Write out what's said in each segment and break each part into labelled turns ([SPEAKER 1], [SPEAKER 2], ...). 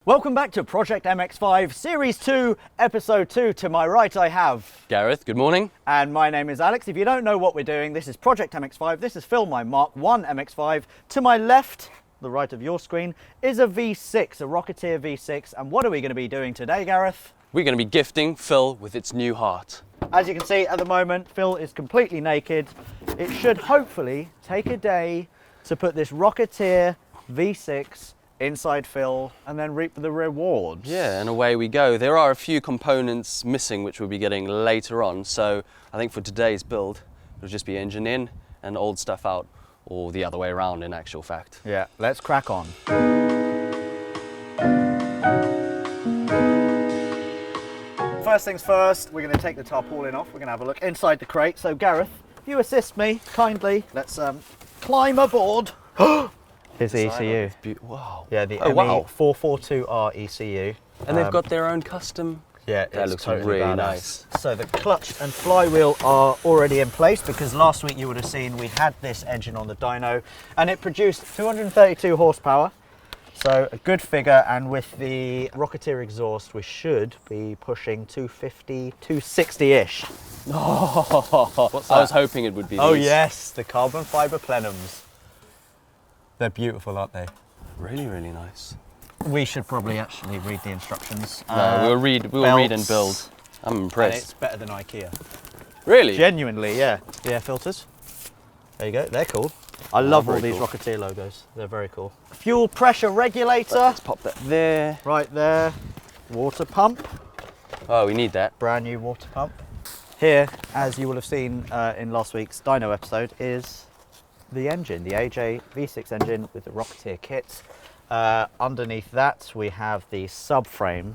[SPEAKER 1] Welcome back to Project MX5 Series 2, Episode 2. To my right I have
[SPEAKER 2] Gareth, good morning.
[SPEAKER 1] And my name is Alex. If you don't know what we're doing, this is Project MX5. This is Phil, my Mark 1 MX5. To my left, the right of your screen, is a V6, a Rocketeer V6. And what are we going to be doing today, Gareth?
[SPEAKER 2] We're going to be gifting Phil with its new heart.
[SPEAKER 1] As you can see at the moment, Phil is completely naked. It should hopefully take a day to put this Rocketeer V6 inside Phil and then reap the rewards.
[SPEAKER 2] Yeah, and away we go. There are a few components missing which we'll be getting later on, so I think for today's build it'll just be engine in and old stuff out, or the other way around in actual fact.
[SPEAKER 1] Yeah, let's crack on. First things first, we're going to take the tarpaulin off. We're going to have a look inside the crate. So Gareth, if you assist me kindly, let's climb aboard. Here's the ECU.
[SPEAKER 2] Wow.
[SPEAKER 1] Yeah, the ME442R ECU.
[SPEAKER 2] And they've got their own custom.
[SPEAKER 1] Yeah,
[SPEAKER 2] that looks
[SPEAKER 1] totally
[SPEAKER 2] really
[SPEAKER 1] badass.
[SPEAKER 2] nice.
[SPEAKER 1] So the clutch and flywheel are already in place because last week you would have seen we had this engine on the dyno and it produced 232 horsepower. So a good figure, and with the Rocketeer exhaust we should be pushing 250, 260-ish.
[SPEAKER 2] Oh,
[SPEAKER 1] What's that?
[SPEAKER 2] I was hoping it would be
[SPEAKER 1] Oh
[SPEAKER 2] these.
[SPEAKER 1] yes, the carbon fibre plenums. They're beautiful, aren't they?
[SPEAKER 2] Really, really nice.
[SPEAKER 1] We should probably actually read the instructions.
[SPEAKER 2] No, we'll read and build. I'm
[SPEAKER 1] And
[SPEAKER 2] impressed.
[SPEAKER 1] it's better than IKEA.
[SPEAKER 2] Really?
[SPEAKER 1] Genuinely, yeah. The air filters. There you go, they're cool. I love all
[SPEAKER 2] very
[SPEAKER 1] these
[SPEAKER 2] cool.
[SPEAKER 1] Rocketeer logos. They're very cool. Fuel pressure regulator.
[SPEAKER 2] Let's pop that there.
[SPEAKER 1] Right there. Water pump.
[SPEAKER 2] Oh, we need that.
[SPEAKER 1] Brand new water pump. Here, as you will have seen in last week's dyno episode, is the engine, the AJ V6 engine with the Rocketeer kit. Underneath that we have the subframe,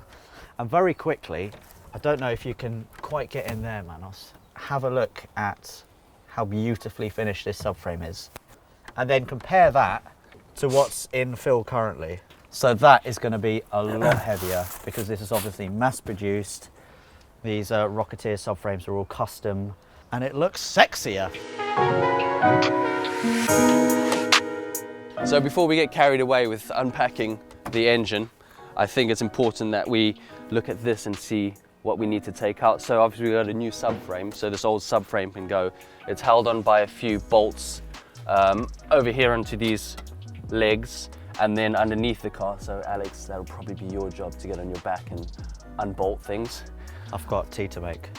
[SPEAKER 1] and very quickly, I don't know if you can quite get in there, Manos, have a look at how beautifully finished this subframe is, and then compare that to what's in Phil currently. So that is going to be a lot heavier because this is obviously mass produced. These Rocketeer subframes are all custom and it looks sexier.
[SPEAKER 2] So before we get carried away with unpacking the engine, I think it's important that we look at this and see what we need to take out. So obviously we've got a new subframe, so this old subframe can go. It's held on by a few bolts over here onto these legs and then underneath the car. So Alex, that'll probably be your job to get on your back and unbolt things.
[SPEAKER 1] I've got tea to make.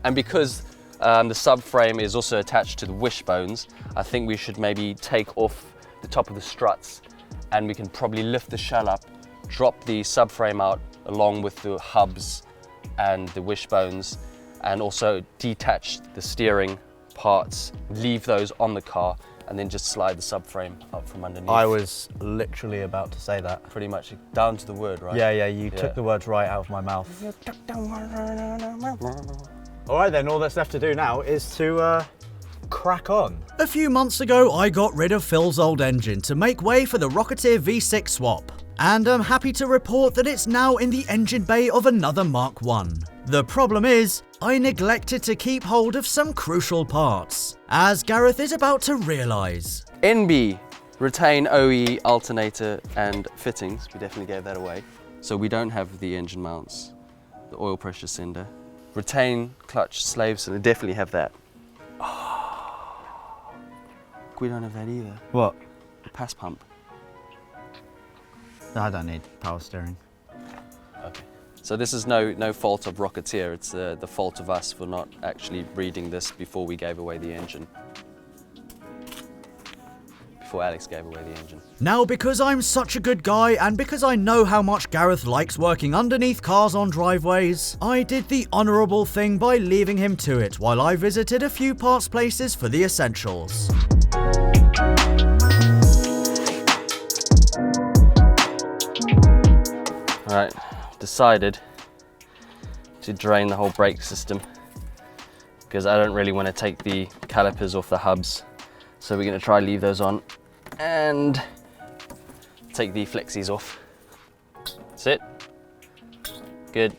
[SPEAKER 2] And because the subframe is also attached to the wishbones, I think we should maybe take off the top of the struts and we can probably lift the shell up, drop the subframe out along with the hubs and the wishbones, and also detach the steering parts, leave those on the car, and then just slide the subframe up from underneath.
[SPEAKER 1] I was literally about to say that.
[SPEAKER 2] Pretty much down to the word, right?
[SPEAKER 1] Yeah, you took the words right out of my mouth. All right then, all that's left to do now is to crack on.
[SPEAKER 3] A few months ago, I got rid of Phil's old engine to make way for the Rocketeer V6 swap. And I'm happy to report that it's now in the engine bay of another Mark 1. The problem is, I neglected to keep hold of some crucial parts, as Gareth is about to realise.
[SPEAKER 2] NB, retain OE alternator and fittings. We definitely gave that away. So we don't have the engine mounts, the oil pressure sender. Retain clutch slave cylinder, definitely have that. Oh, we don't have that either.
[SPEAKER 1] What?
[SPEAKER 2] The pass pump.
[SPEAKER 1] No, I don't need power steering.
[SPEAKER 2] Okay. So this is no fault of Rocketeer, it's the fault of us for not actually reading this before we gave away the engine. Before Alex gave away the engine.
[SPEAKER 3] Now, because I'm such a good guy and because I know how much Gareth likes working underneath cars on driveways, I did the honourable thing by leaving him to it while I visited a few parts places for the essentials.
[SPEAKER 2] Alright, decided to drain the whole brake system because I don't really want to take the calipers off the hubs. So we're going to try leave those on and take the flexies off. That's it. Good.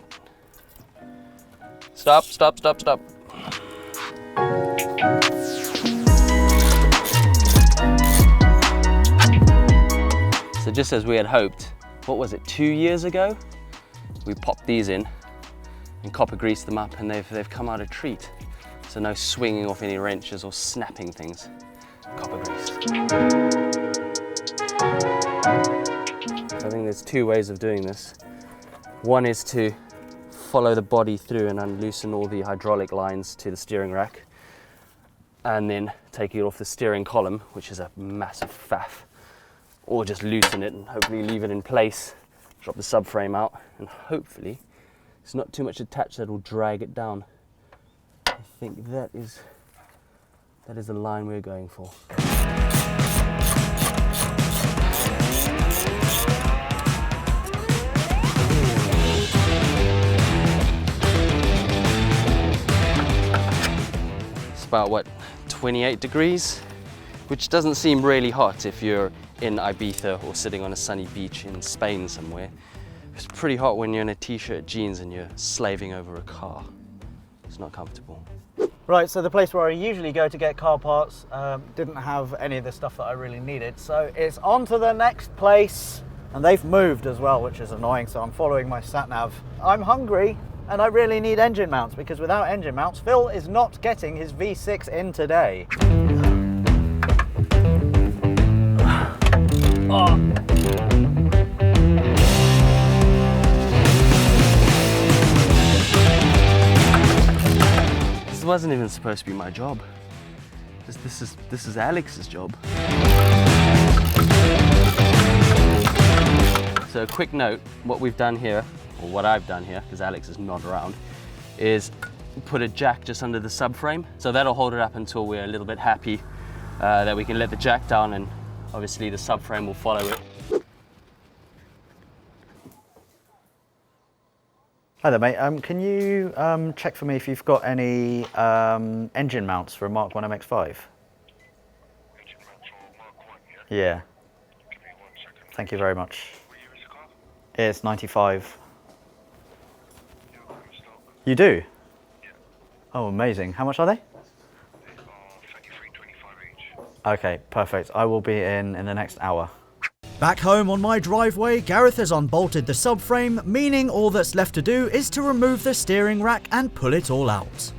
[SPEAKER 2] Stop, stop, stop, stop. So just as we had hoped, what was it, 2 years ago? We popped these in and copper greased them up, and they've come out a treat. So no swinging off any wrenches or snapping things. Copper grease. I think there's two ways of doing this. One is to follow the body through and unloosen all the hydraulic lines to the steering rack, and then taking it off the steering column, which is a massive faff, or just loosen it and hopefully leave it in place, drop the subframe out, and hopefully it's not too much attached that will drag it down. I think that is the line we're going for. It's about, what, 28 degrees? Which doesn't seem really hot if you're in Ibiza or sitting on a sunny beach in Spain somewhere. It's pretty hot when you're in a t-shirt, jeans, and you're slaving over a car. It's not comfortable.
[SPEAKER 1] Right, so the place where I usually go to get car parts didn't have any of the stuff that I really needed. So it's on to the next place. And they've moved as well, which is annoying. So I'm following my sat nav. I'm hungry and I really need engine mounts, because without engine mounts, Phil is not getting his V6 in today. Oh.
[SPEAKER 2] This wasn't even supposed to be my job. This is Alex's job. So a quick note, what we've done here, or what I've done here, because Alex is not around, is put a jack just under the subframe. So that'll hold it up until we're a little bit happy that we can let the jack down, and obviously the subframe will follow it.
[SPEAKER 1] Hi there, mate. Can you check for me if you've got any engine mounts for a Mark 1 MX-5?
[SPEAKER 4] Engine mounts for Mark 1, yeah?
[SPEAKER 1] Yeah.
[SPEAKER 4] Give me 1 second.
[SPEAKER 1] Thank you very much.
[SPEAKER 4] What year is the car?
[SPEAKER 1] It's 95.
[SPEAKER 4] Yeah, I've got them in stock.
[SPEAKER 1] You do?
[SPEAKER 4] Yeah.
[SPEAKER 1] Oh, amazing. How much are they?
[SPEAKER 4] They are 33.25 each.
[SPEAKER 1] Okay, perfect. I will be in the next hour.
[SPEAKER 3] Back home on my driveway, Gareth has unbolted the subframe, meaning all that's left to do is to remove the steering rack and pull it all out.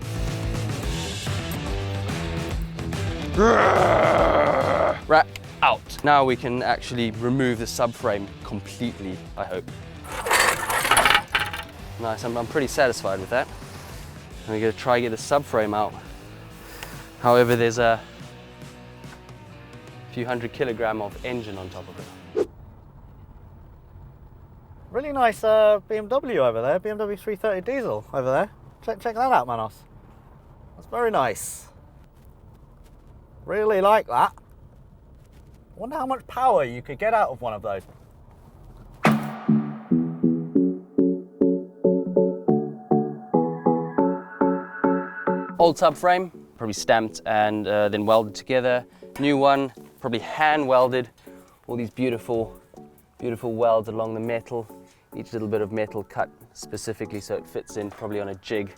[SPEAKER 2] Rack out. Now we can actually remove the subframe completely, I hope. Nice, I'm pretty satisfied with that. And we're gonna try to get the subframe out. However, there's a few 100 kg of engine on top of it.
[SPEAKER 1] Really nice BMW over there, BMW 330 diesel over there. Check that out, Manos. That's very nice. Really like that. I wonder how much power you could get out of one of those.
[SPEAKER 2] Old subframe, probably stamped and then welded together. New one, probably hand welded. All these beautiful welds along the metal. Each little bit of metal cut specifically so it fits in, probably on a jig.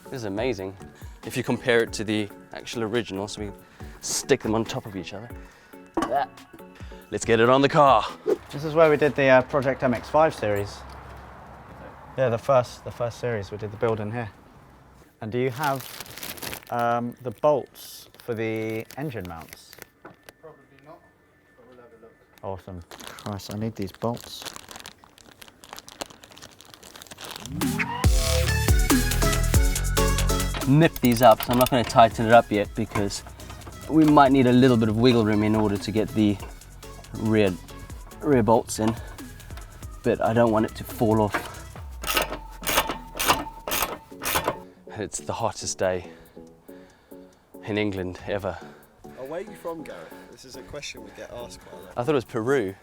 [SPEAKER 2] This is amazing. If you compare it to the actual original, so we stick them on top of each other. That. Let's get it on the car.
[SPEAKER 1] This is where we did the Project MX-5 series. Yeah, the first series, we did the build in here. And do you have the bolts for the engine mounts?
[SPEAKER 5] Probably not, but we'll have a look.
[SPEAKER 1] Awesome. Christ, I need these bolts.
[SPEAKER 2] Nip these up, so I'm not going to tighten it up yet because we might need a little bit of wiggle room in order to get the rear bolts in, but I don't want it to fall off. It's the hottest day in England ever.
[SPEAKER 5] Oh, where are you from, Gareth? This is a question we get asked quite a lot.
[SPEAKER 2] I thought it was Peru.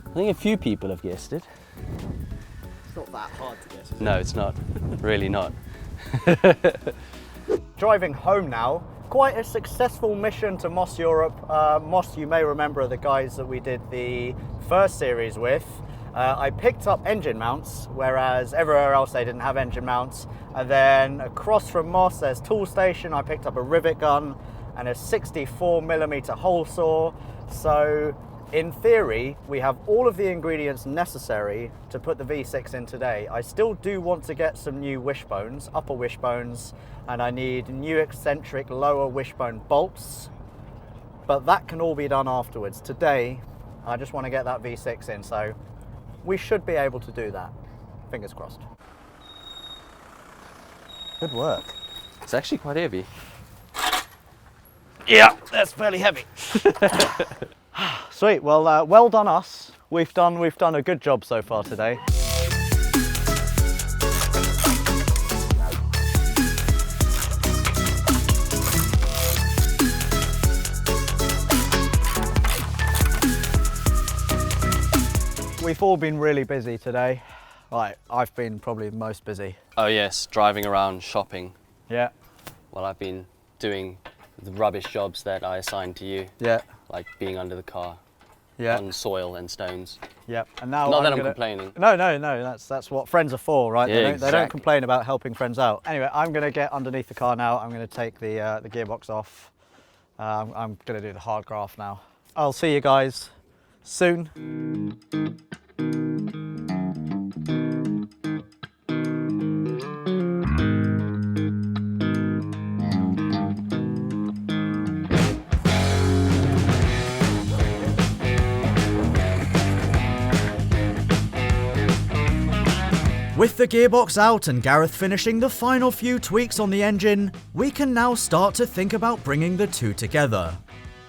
[SPEAKER 2] I think a few people have guessed it.
[SPEAKER 5] It's not that hard to guess, is it?
[SPEAKER 2] No, it's not. Really not.
[SPEAKER 1] Driving home now. Quite a successful mission to Moss Europe. Moss, you may remember, are the guys that we did the first series with. I picked up engine mounts, whereas everywhere else they didn't have engine mounts. And then across from Moss, there's Tool Station. I picked up a rivet gun and a 64mm hole saw. So In theory, we have all of the ingredients necessary to put the V6 in today. I still do want to get some new wishbones, upper wishbones, and I need new eccentric lower wishbone bolts, but that can all be done afterwards. Today, I just want to get that V6 in, so we should be able to do that. Fingers crossed. Good work.
[SPEAKER 2] It's actually quite heavy.
[SPEAKER 1] Yeah, that's fairly heavy. Sweet. Well, well done us. We've done a good job so far today. We've all been really busy today. Right, I've been probably the most busy.
[SPEAKER 2] Oh yes, driving around shopping.
[SPEAKER 1] Yeah.
[SPEAKER 2] While I've been doing the rubbish jobs that I assigned to you.
[SPEAKER 1] Yeah.
[SPEAKER 2] Like being under the car.
[SPEAKER 1] Yeah.
[SPEAKER 2] On soil and stones.
[SPEAKER 1] Yeah. And now
[SPEAKER 2] Not that I'm complaining.
[SPEAKER 1] No. That's what friends are for, right?
[SPEAKER 2] Yeah,
[SPEAKER 1] They don't complain about helping friends out. Anyway, I'm going to get underneath the car now. I'm going to take the gearbox off. I'm going to do the hard graft now. I'll see you guys soon.
[SPEAKER 3] With the gearbox out and Gareth finishing the final few tweaks on the engine, we can now start to think about bringing the two together.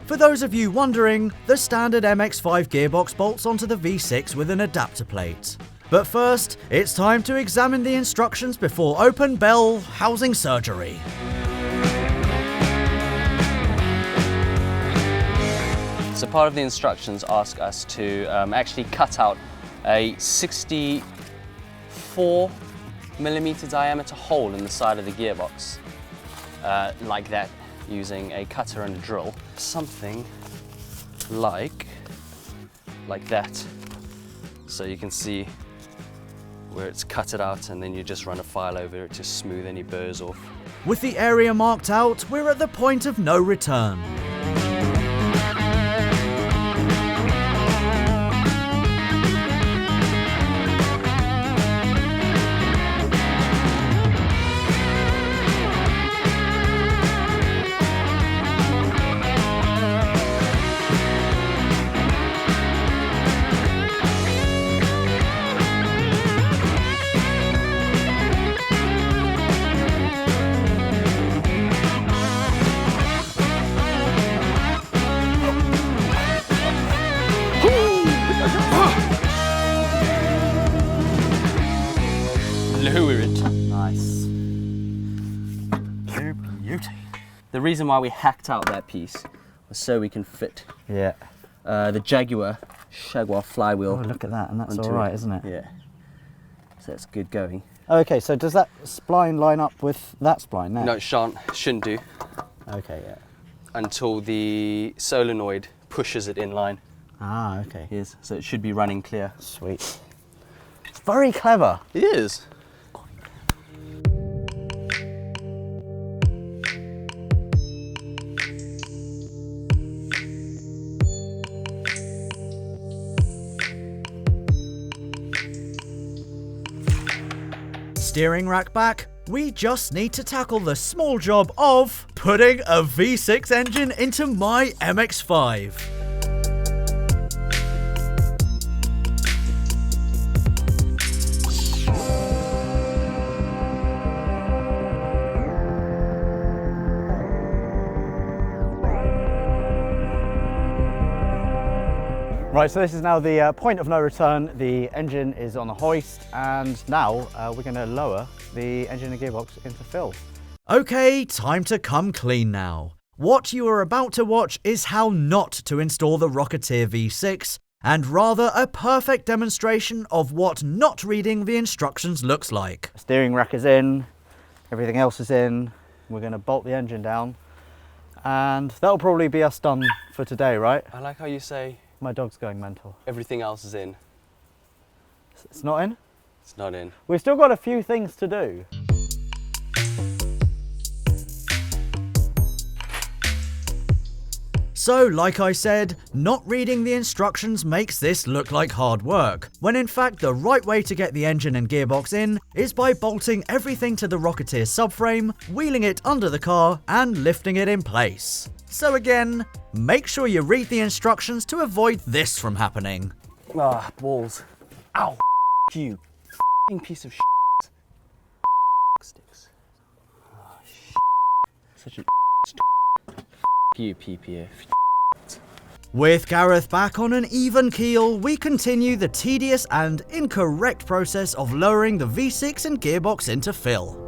[SPEAKER 3] For those of you wondering, the standard MX-5 gearbox bolts onto the V6 with an adapter plate. But first, it's time to examine the instructions before open bell housing surgery.
[SPEAKER 2] So part of the instructions ask us to actually cut out a 64mm diameter hole in the side of the gearbox, like that, using a cutter and a drill. Something like that. So you can see where it's cut it out, and then you just run a file over it to smooth any burrs off.
[SPEAKER 3] With the area marked out, we're at the point of no return.
[SPEAKER 2] Lower it.
[SPEAKER 1] Nice. Beauty.
[SPEAKER 2] The reason why we hacked out that piece was so we can fit
[SPEAKER 1] Yeah.
[SPEAKER 2] the Jaguar flywheel.
[SPEAKER 1] Oh, look at that, and that's
[SPEAKER 2] onto
[SPEAKER 1] all right,
[SPEAKER 2] it.
[SPEAKER 1] isn't it?
[SPEAKER 2] Yeah. So it's good going.
[SPEAKER 1] Okay, so does that spline line up with that spline now?
[SPEAKER 2] No, it shouldn't do
[SPEAKER 1] Okay, yeah.
[SPEAKER 2] until the solenoid pushes it in line.
[SPEAKER 1] Ah, okay.
[SPEAKER 2] Yes, so it should be running clear.
[SPEAKER 1] Sweet. It's very clever.
[SPEAKER 2] It is.
[SPEAKER 3] Steering rack back, we just need to tackle the small job of putting a V6 engine into my MX-5.
[SPEAKER 1] Right, so this is now the point of no return. The engine is on a hoist, and now we're going to lower the engine and gearbox into fill.
[SPEAKER 3] Okay, time to come clean now. What you are about to watch is how not to install the Rocketeer V6, and rather a perfect demonstration of what not reading the instructions looks like.
[SPEAKER 1] Steering rack is in, everything else is in. We're going to bolt the engine down, and that'll probably be us done for today, right?
[SPEAKER 2] I like how you say
[SPEAKER 1] My dog's going mental.
[SPEAKER 2] everything else is in.
[SPEAKER 1] It's not in?
[SPEAKER 2] It's not in.
[SPEAKER 1] We've still got a few things to do.
[SPEAKER 3] So, like I said, not reading the instructions makes this look like hard work, when in fact the right way to get the engine and gearbox in is by bolting everything to the Rocketeer subframe, wheeling it under the car, and lifting it in place. So again, make sure you read the instructions to avoid this from happening.
[SPEAKER 2] Ah, balls. Ow. You piece of sticks. Oh, such a you PPF.
[SPEAKER 3] With Gareth back on an even keel, we continue the tedious and incorrect process of lowering the V6 and gearbox into fill.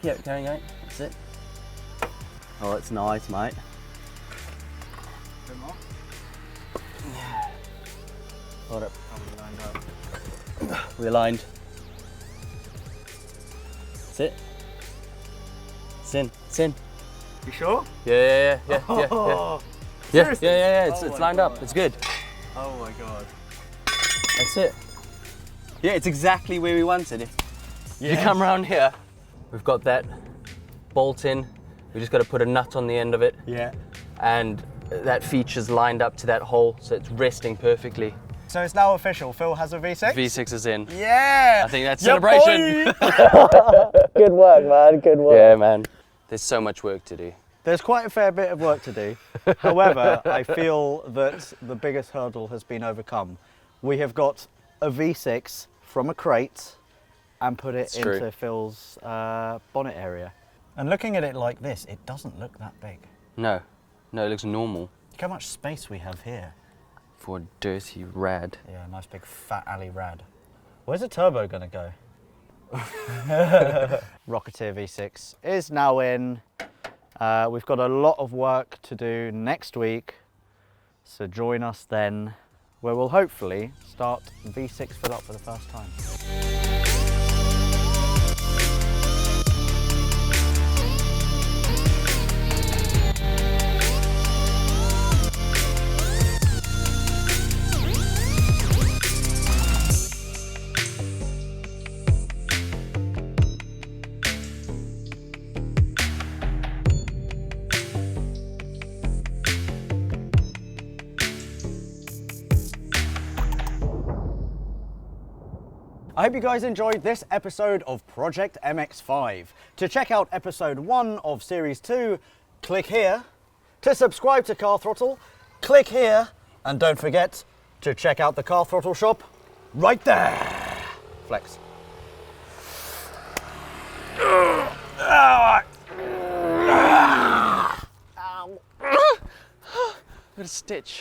[SPEAKER 2] Yep, going. That's it. Oh, it's nice, mate. Hold up. We aligned. That's it. It's in.
[SPEAKER 1] You sure?
[SPEAKER 2] Yeah.
[SPEAKER 1] Oh,
[SPEAKER 2] Yeah. It's
[SPEAKER 1] my
[SPEAKER 2] lined
[SPEAKER 1] God.
[SPEAKER 2] up. It's good.
[SPEAKER 1] Oh my god.
[SPEAKER 2] That's it. Yeah, it's exactly where we wanted. If you come around here, we've got that bolt in. We just got to put a nut on the end of it.
[SPEAKER 1] Yeah.
[SPEAKER 2] And that feature's lined up to that hole, so it's resting perfectly.
[SPEAKER 1] So it's now official. Phil has a V6?
[SPEAKER 2] V6 is in.
[SPEAKER 1] Yeah!
[SPEAKER 2] I think that's
[SPEAKER 1] Yeah,
[SPEAKER 2] celebration.
[SPEAKER 5] Good work, man. Good work.
[SPEAKER 2] Yeah, man. There's so much work to do.
[SPEAKER 1] There's quite a fair bit of work to do. However, I feel that the biggest hurdle has been overcome. We have got a V6 from a crate and put it
[SPEAKER 2] It's true.
[SPEAKER 1] into Phil's bonnet area. And looking at it like this, it doesn't look that big.
[SPEAKER 2] No, it looks normal
[SPEAKER 1] Look how much space we have here.
[SPEAKER 2] for a dirty rad.
[SPEAKER 1] Yeah, nice big fat alley rad. Where's the turbo gonna go? Rocketeer V6 is now in. We've got a lot of work to do next week, so join us then, where we'll hopefully start V6 fill up for the first time. I hope you guys enjoyed this episode of Project MX5. To check out episode 1 of series 2, click here. To subscribe to Car Throttle, click here. And don't forget to check out the Car Throttle shop right there. Flex.
[SPEAKER 2] Got a stitch.